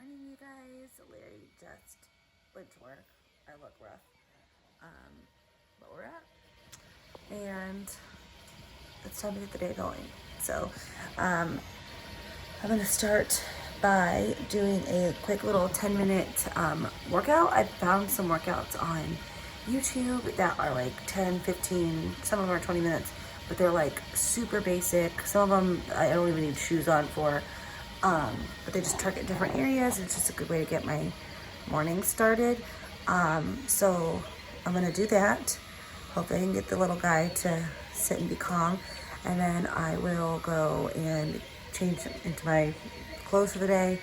morning, you guys. Larry just went to work. I look rough, but we're up, and it's time to get the day going. So I'm gonna start by doing a quick little 10-minute workout. I found some workouts on YouTube that are like 10, 15, some of them are 20 minutes, but they're like super basic. Some of them I don't even need shoes on for, but they just target different areas. It's just a good way to get my morning started. So I'm gonna do that. Hopefully I can get the little guy to sit and be calm, and then I will go and change into my clothes for the day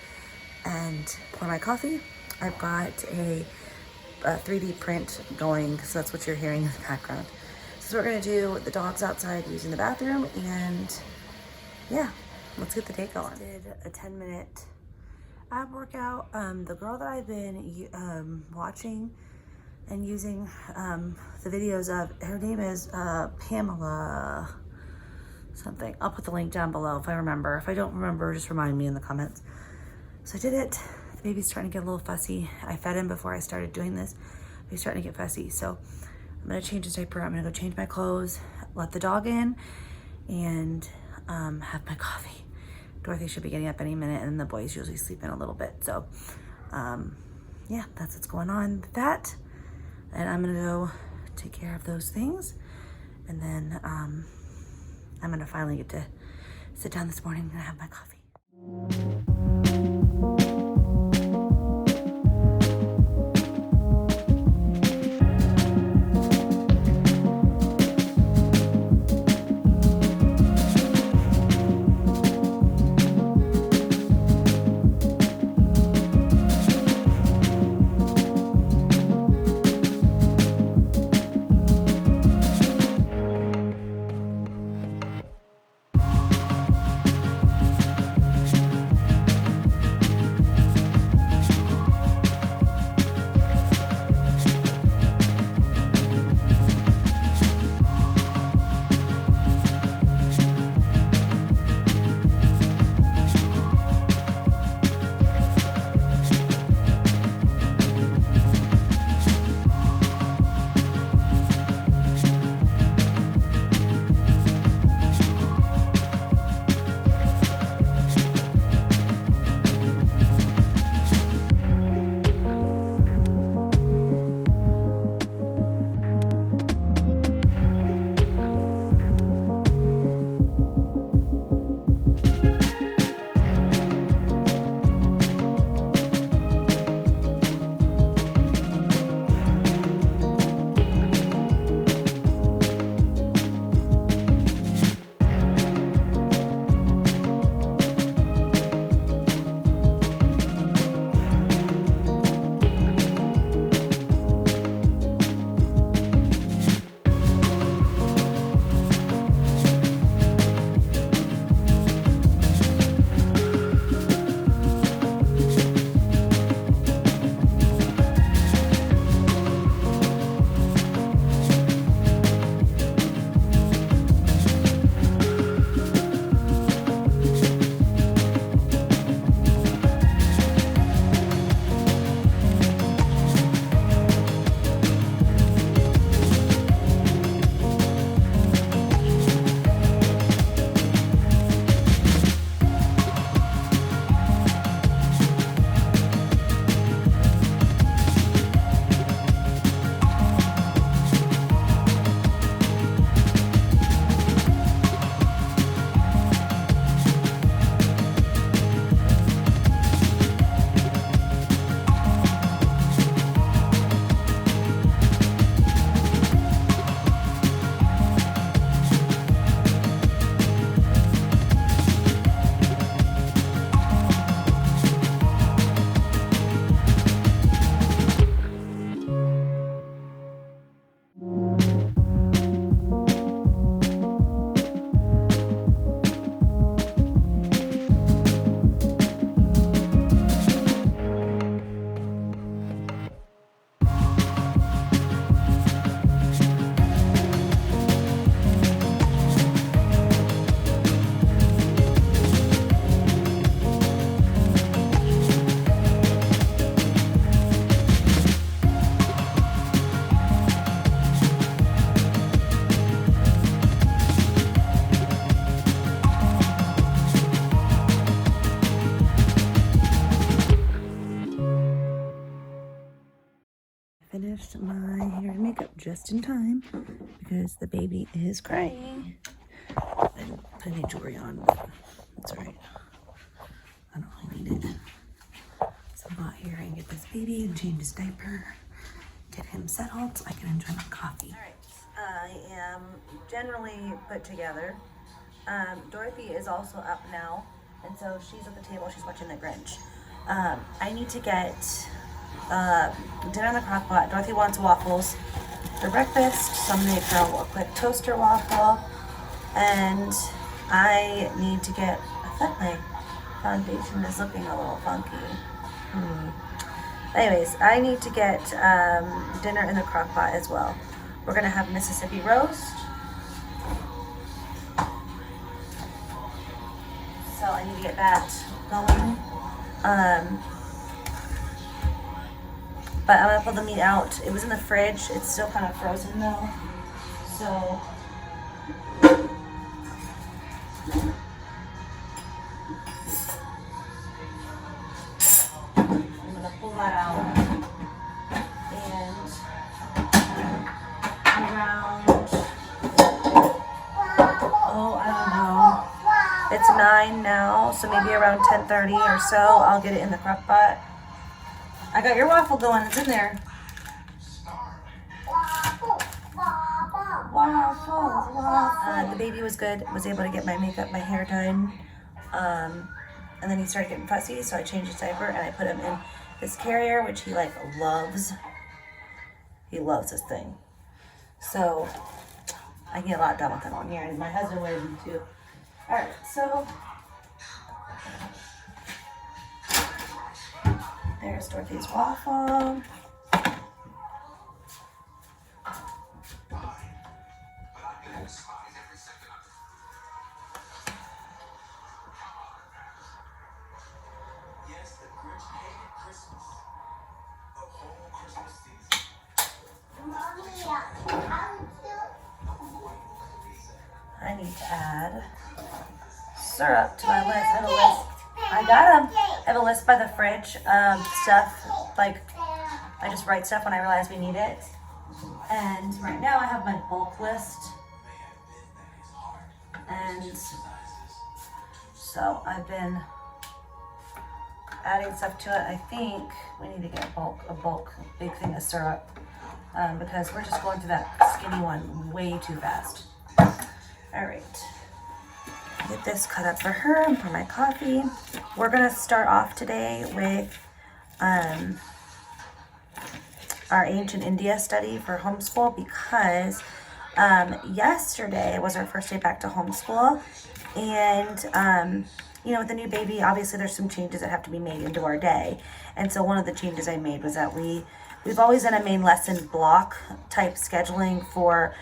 and pour my coffee. I've got a 3D print going, so that's what you're hearing in the background. So we're gonna do with the dogs outside using the bathroom, and yeah, let's get the day going. Did a 10-minute ab workout. The girl that I've been watching and using the videos of, her name is Pamela something. I'll put the link down below if I remember. If I don't remember, just remind me in the comments. So I did it. The baby's starting to get a little fussy. I fed him before I started doing this. He's starting to get fussy. So I'm gonna change his diaper. I'm gonna go change my clothes, let the dog in, and have my coffee. Dorothy should be getting up any minute, and the boys usually sleep in a little bit. So yeah, that's what's going on with that. And I'm gonna go take care of those things. And then I'm gonna finally get to sit down this morning and have my coffee. finished my hair and makeup just in time because the baby is crying. I didn't put any jewelry on, but that's all right. I don't really need it. So I'm out here and get this baby and change his diaper, get him settled so I can enjoy my coffee. All right, I am generally put together. Dorothy is also up now, and so she's at the table, she's watching The Grinch. I need to get dinner in the crock pot. Dorothy wants waffles for breakfast, so I'm gonna make her a quick toaster waffle, and I need to get, I thought my foundation is looking a little funky. Anyways, I need to get dinner in the crock pot as well. We're gonna have Mississippi roast. So I need to get that going. But I'm gonna pull the meat out. It was in the fridge. It's still kind of frozen though. So I'm gonna pull that out. And around, I don't know. It's 9 now, so maybe around 10:30 or so, I'll get it in the crock pot. I got your waffle going, it's in there. Waffles. The baby was good, was able to get my makeup, my hair done. And then he started getting fussy, so I changed his diaper and I put him in this carrier, which he like loves. He loves this thing. So I get a lot done with him on here, and my husband wears them too. Alright, so there's Dorothy's waffle. I need to add syrup to my list. I got them. I have a list by the fridge of stuff, like I just write stuff when I realize we need it. And right now I have my bulk list. And so I've been adding stuff to it. I think we need to get a bulk big thing of syrup because we're just going through that skinny one way too fast. All right. Get this cut up for her and for my coffee. We're gonna start off today with our ancient India study for homeschool because yesterday was our first day back to homeschool, and you know, with the new baby, obviously there's some changes that have to be made into our day. And so one of the changes I made was that we've always done a main lesson block type scheduling for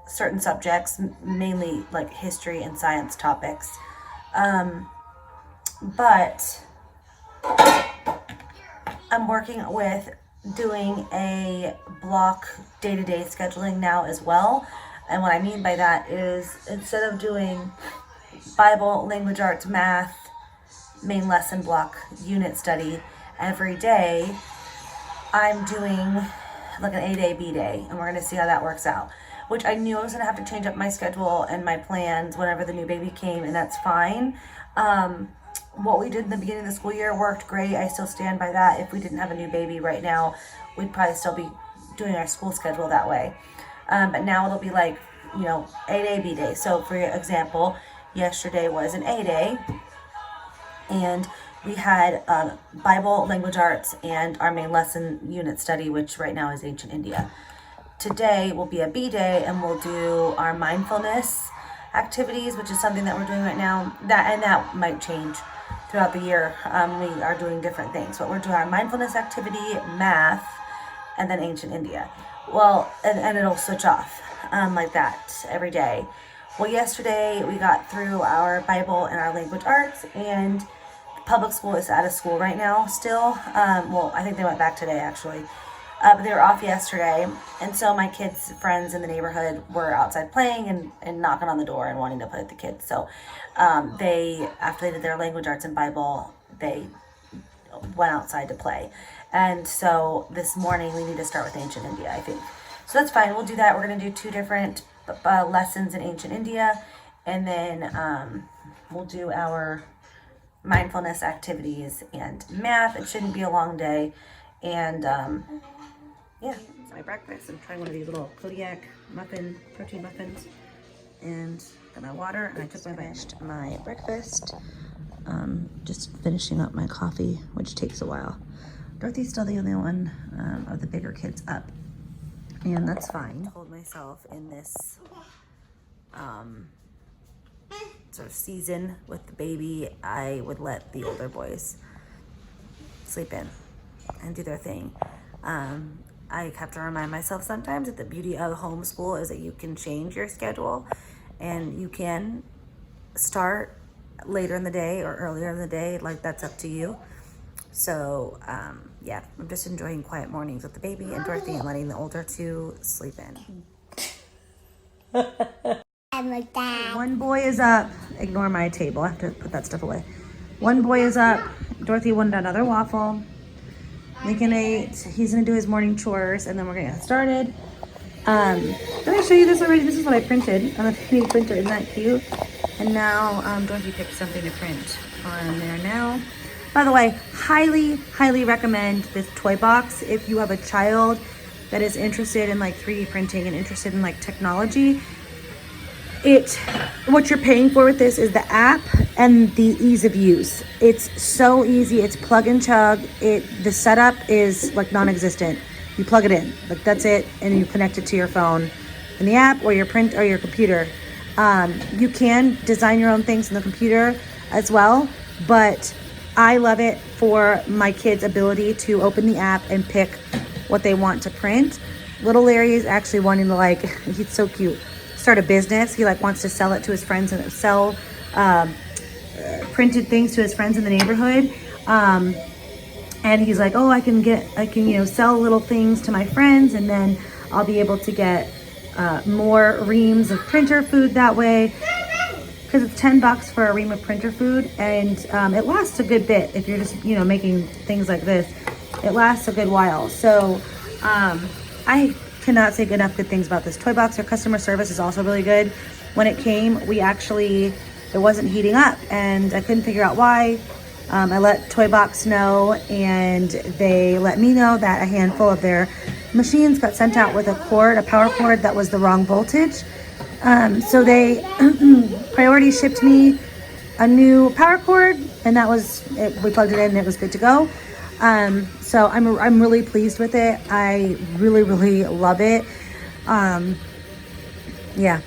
certain subjects, mainly like history and science topics. But I'm working with doing a block day-to-day scheduling now as well. And what I mean by that is instead of doing Bible, language arts, math, main lesson block, unit study every day, I'm doing like an A-day, B-day, and we're going to see how that works out. Which I knew I was going to have to change up my schedule and my plans whenever the new baby came, and that's fine. What we did in the beginning of the school year worked great. I still stand by that. If we didn't have a new baby right now, we'd probably still be doing our school schedule that way. But now it'll be like, you know, A-day, B-day. So for example, yesterday was an A-day, and we had Bible, language arts, and our main lesson unit study, which right now is ancient India. Today will be a B-day, and we'll do our mindfulness activities, which is something that we're doing right now. That might change throughout the year. We are doing different things, but we're doing our mindfulness activity, math, and then ancient India. Well, and it'll switch off like that every day. Well, yesterday we got through our Bible and our language arts, and public school is out of school right now still. Well, I think they went back today actually. But they were off yesterday, and so my kids' friends in the neighborhood were outside playing and knocking on the door and wanting to play with the kids. So after they did their language arts and Bible, they went outside to play. And so this morning we need to start with ancient India, I think. So that's fine. We'll do that. We're going to do 2 different lessons in ancient India. And then we'll do our mindfulness activities and math. It shouldn't be a long day. And yeah, it's my breakfast. I'm trying one of these little Kodiak protein muffins. And got my water, and I took my breakfast. Just finishing up my coffee, which takes a while. Dorothy's still the only one of the bigger kids up, and that's fine. I told myself in this sort of season with the baby, I would let the older boys sleep in and do their thing. I have to remind myself sometimes that the beauty of homeschool is that you can change your schedule and you can start later in the day or earlier in the day, like that's up to you. So yeah, I'm just enjoying quiet mornings with the baby and Dorothy and letting the older 2 sleep in. One boy is up. Ignore my table. I have to put that stuff away. One boy is up. Dorothy wanted another waffle. Lincoln ate. He's gonna do his morning chores, and then we're gonna get started. Did I show you this already? This is what I printed on a 3D printer. Isn't that cute? And now Dorothy picked something to print on there now. By the way, highly, highly recommend this toy box if you have a child that is interested in like 3D printing and interested in like technology. What you're paying for with this is the app and the ease of use. It's so easy. It's plug and chug. The setup is like non-existent. You plug it in, like that's it, and you connect it to your phone in the app or your print or your computer. You can design your own things in the computer as well, but I love it for my kids' ability to open the app and pick what they want to print. Little Larry is actually wanting to he's so cute, start a business. He wants to sell it to his friends and sell printed things to his friends in the neighborhood. And he's like, oh, I can sell little things to my friends, and then I'll be able to get more reams of printer food that way, because it's $10 for a ream of printer food, and it lasts a good bit. If you're just making things like this, it lasts a good while. So I cannot say enough good things about this toy box. Their customer service is also really good. When it came, it wasn't heating up, and I couldn't figure out why. I let Toy Box know, and they let me know that a handful of their machines got sent out with a power cord that was the wrong voltage. So they priority shipped me a new power cord, and that was it. We plugged it in and it was good to go. So I'm really pleased with it. I really, really love it. Yeah,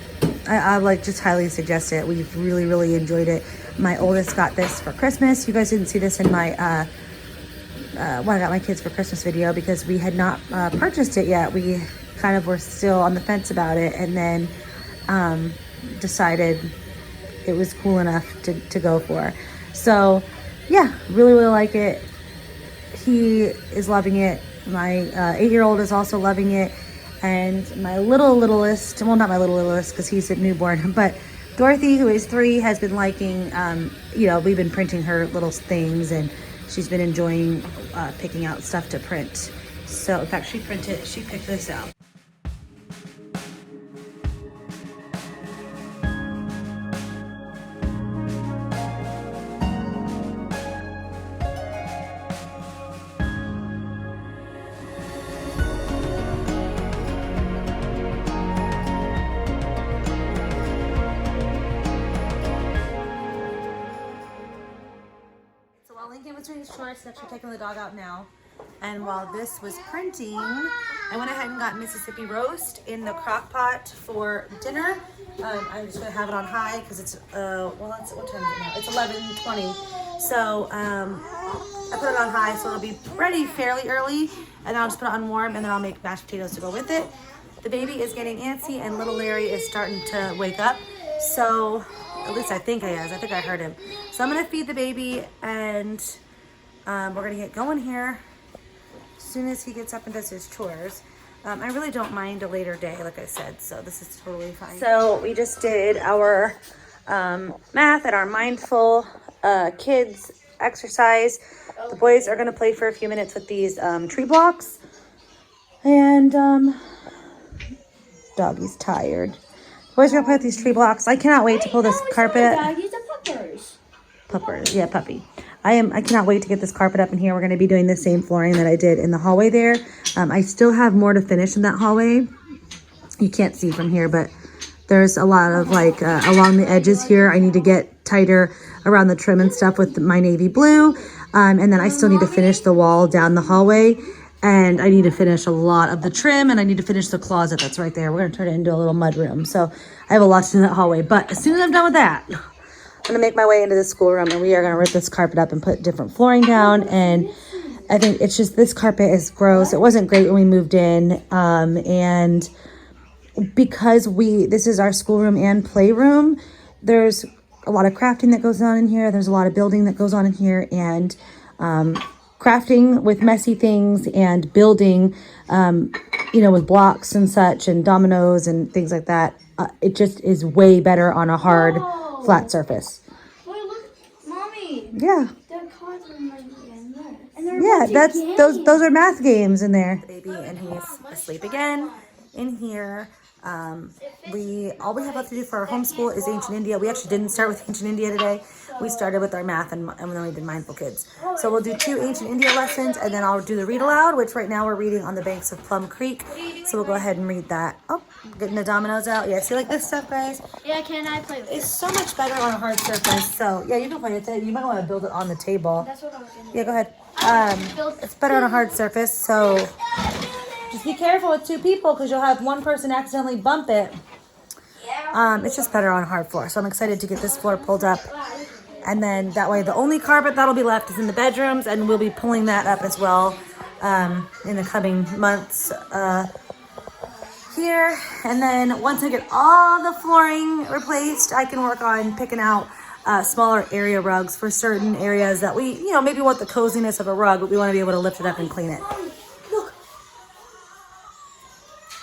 I just highly suggest it. We've really, really enjoyed it. My oldest got this for Christmas. You guys didn't see this in my when I got my kids for Christmas video, because we had not purchased it yet. We kind of were still on the fence about it, and then decided it was cool enough to go for. So yeah, really, really like it. He is loving it. My 8-year-old is also loving it. And my littlest, well, not my littlest because he's a newborn, but Dorothy, who is 3, has been liking, we've been printing her little things, and she's been enjoying picking out stuff to print. So in fact, she picked this out. Lincoln was doing his chores, so actually taking the dog out now. And while this was printing, I went ahead and got Mississippi roast in the crock pot for dinner. I'm just gonna have it on high because it's what time is it now? It's 11:20. So I put it on high, so it'll be ready fairly early, and then I'll just put it on warm, and then I'll make mashed potatoes to go with it. The baby is getting antsy, and little Larry is starting to wake up. So at least I think he is. I think I heard him. So I'm gonna feed the baby, and we're gonna get going here as soon as he gets up and does his chores. I really don't mind a later day, like I said, so this is totally fine. So we just did our math and our mindful kids exercise. The boys are going to play for a few minutes with these tree blocks. And doggy's tired. The boys are going to play with these tree blocks. I cannot wait to pull this carpet. Doggies are puppers. Puppers, yeah, puppy. I cannot wait to get this carpet up in here. We're going to be doing the same flooring that I did in the hallway there. I still have more to finish in that hallway. You can't see from here, but there's a lot of like along the edges here. I need to get tighter around the trim and stuff with my navy blue. And then I still need to finish the wall down the hallway. And I need to finish a lot of the trim, and I need to finish the closet that's right there. We're going to turn it into a little mud room. So I have a lot to do in that hallway. But as soon as I'm done with that, I'm going to make my way into the schoolroom, and we are going to rip this carpet up and put different flooring down. And I think it's just, this carpet is gross. It wasn't great when we moved in. And because this is our schoolroom and playroom, there's a lot of crafting that goes on in here. There's a lot of building that goes on in here, and crafting with messy things and building, with blocks and such and dominoes and things like that. It just is way better on a hard, flat surface. Wait, look, Mommy. Yeah. There are cards in there. Yeah, those are math games in there. The baby, and he's asleep again in here. All we have left to do for our homeschool is Ancient India. We actually didn't start with Ancient India today. We started with our math and then we did Mindful Kids. So we'll do 2 Ancient India lessons, and then I'll do the read aloud, which right now we're reading On the Banks of Plum Creek. So we'll go ahead and read that. Oh, getting the dominoes out. Yeah, see, like this stuff, guys? Yeah, can I play with it? It's so much better on a hard surface. So yeah, you can play with it. You might want to build it on the table. That's what I was going to do. Yeah, go ahead. It's better on a hard surface, so just be careful with 2 people because you'll have one person accidentally bump it. It's just better on a hard floor. So I'm excited to get this floor pulled up. And then that way the only carpet that'll be left is in the bedrooms, and we'll be pulling that up as well in the coming months here. And then once I get all the flooring replaced, I can work on picking out smaller area rugs for certain areas that we, maybe want the coziness of a rug, but we want to be able to lift it up and clean it. Look.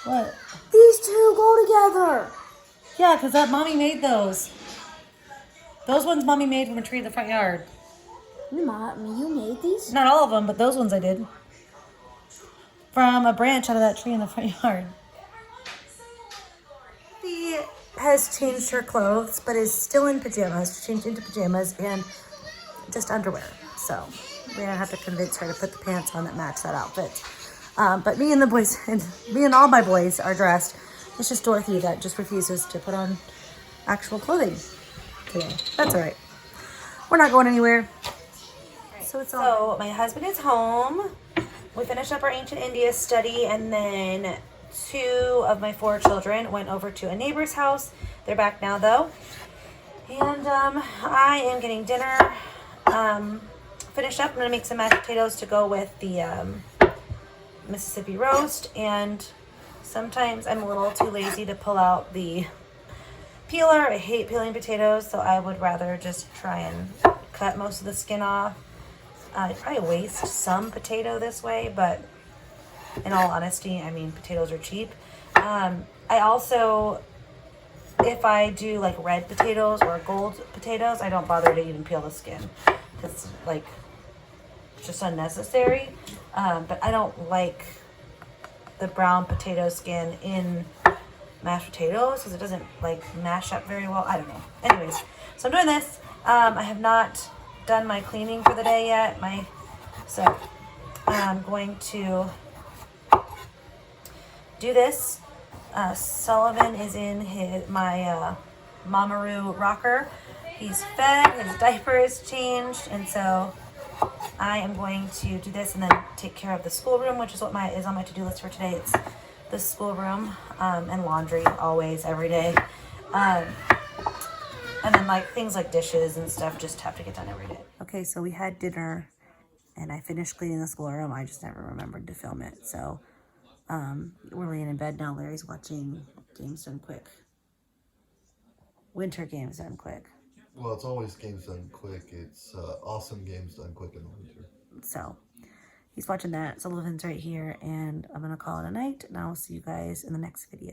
What? These 2 go together. Yeah, because that mommy made those. Those ones mommy made from a tree in the front yard. You made these? Not all of them, but those ones I did. From a branch out of that tree in the front yard. She has changed her clothes, but is still in pajamas. She changed into pajamas and just underwear. So we're gonna have to convince her to put the pants on that match that outfit. But me and the boys, and me and all my boys are dressed. It's just Dorothy that just refuses to put on actual clothing today. That's all right. We're not going anywhere. So my husband is home. We finished up our Ancient India study, and then 2 of my 4 children went over to a neighbor's house. They're back now though. And I am getting dinner finished up. I'm gonna make some mashed potatoes to go with the Mississippi roast, and sometimes I'm a little too lazy to pull out the peeler. I hate peeling potatoes, so I would rather just try and cut most of the skin off. I probably waste some potato this way, but in all honesty, I mean, potatoes are cheap. I also, if I do like red potatoes or gold potatoes, I don't bother to even peel the skin. It's like, it's just unnecessary. But I don't like the brown potato skin in mashed potatoes because it doesn't like mash up very well. I don't know. Anyways, so I'm doing this. I have not done my cleaning for the day yet. So I'm going to do this. Sullivan is in my Mamaroo rocker. He's fed, his diaper is changed, and so I am going to do this and then take care of the schoolroom, which is what is on my to-do list for today. It's the schoolroom and laundry, always, every day. And then like things like dishes and stuff just have to get done every day. Okay, so we had dinner and I finished cleaning the schoolroom. I just never remembered to film it. So we're laying in bed now. Larry's watching Games Done Quick. Winter Games Done Quick. Well, it's always Games Done Quick. It's awesome Games Done Quick in the winter. So he's watching that. Sullivan's right here, and I'm going to call it a night, and I'll see you guys in the next video.